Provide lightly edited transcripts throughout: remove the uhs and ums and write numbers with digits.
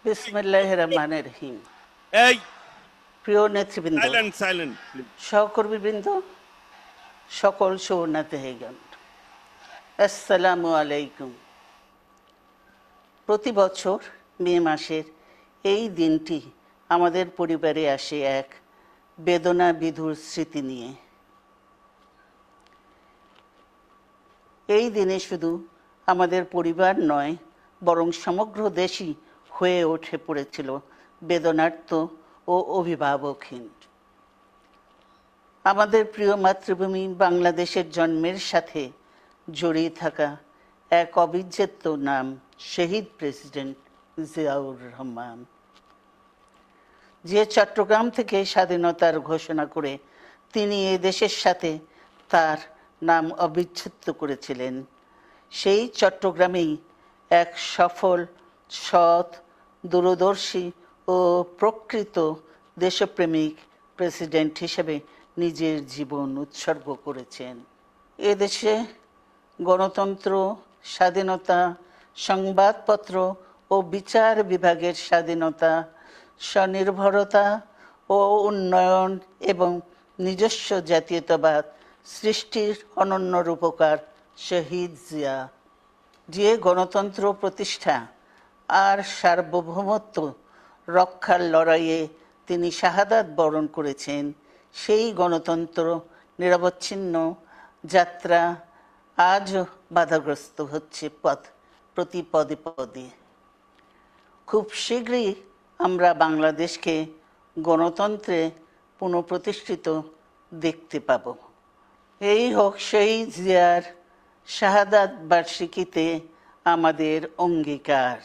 বিসমিল্লাহির রহমানির রহিম। এই প্রিয় নেতৃবৃন্দ, সাইলেন্ট প্লিজ। সহকর্মীবৃন্দ, সকল সুবর্ণাতিথিগণ, আসসালামু আলাইকুম। প্রতি বছর মে মাসের এই দিনটি আমাদের পরিবারে আসে এক বেদনা বিধুর স্মৃতি নিয়ে। এই দিনে শুধু আমাদের পরিবার নয়, বরং সমগ্র দেশই হয়ে উঠে পড়েছিল বেদনার্ত ও অভিভাবকহীন। আমাদের প্রিয় মাতৃভূমি বাংলাদেশের জন্মের সাথে জড়িয়ে থাকা এক অবিচ্ছেদ্য নাম শহীদ প্রেসিডেন্ট জিয়াউর রহমান, যে চট্টগ্রাম থেকে স্বাধীনতার ঘোষণা করে তিনি এ দেশের সাথে তার নাম অবিচ্ছেদ্য করেছিলেন। সেই চট্টগ্রামেই এক সফল, সৎ, দূরদর্শী ও প্রকৃত দেশপ্রেমিক প্রেসিডেন্ট হিসেবে নিজের জীবন উৎসর্গ করেছেন। এদেশে গণতন্ত্র, স্বাধীনতা, সংবাদপত্র ও বিচার বিভাগের স্বাধীনতা, স্বনির্ভরতা ও উন্নয়ন এবং নিজস্ব জাতীয়তাবাদ সৃষ্টির অনন্য রূপকার শহীদ জিয়া, যে গণতন্ত্র প্রতিষ্ঠা আর সার্বভৌমত্ব রক্ষার লড়াইয়ে তিনি শাহাদাত বরণ করেছেন, সেই গণতন্ত্র নিরবচ্ছিন্ন যাত্রা আজও বাধাগ্রস্ত হচ্ছে প্রতি পদে পদে। খুব শীঘ্রই আমরা বাংলাদেশকে গণতন্ত্রে পুনঃপ্রতিষ্ঠিত দেখতে পাব। এই হোক শহীদ জিয়ার শাহাদাত বার্ষিকীতে আমাদের অঙ্গীকার।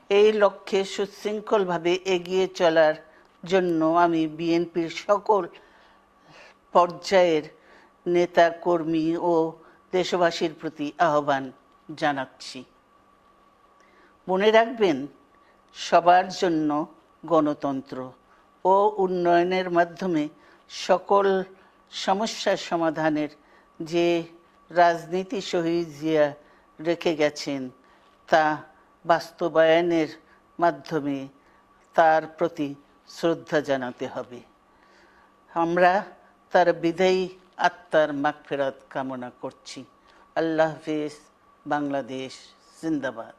এই লক্ষ্যে সুশৃঙ্খলভাবে এগিয়ে চলার জন্য আমি বিএনপির সকল পর্যায়ের নেতা কর্মী ও দেশবাসীর প্রতি আহ্বান জানাচ্ছি। মনে রাখবেন, সবার জন্য গণতন্ত্র ও উন্নয়নের মাধ্যমে সকল সমস্যার সমাধানের যে রাজনীতি শহীদ জিয়া রেখে গেছেন, তা বাস্তবায়নের মাধ্যমে তার প্রতি শ্রদ্ধা জানাতে হবে। আমরা তার বিদায়ী আত্মার মাগফিরাত কামনা করছি। আল্লাহ হাফেজ। বাংলাদেশ জিন্দাবাদ।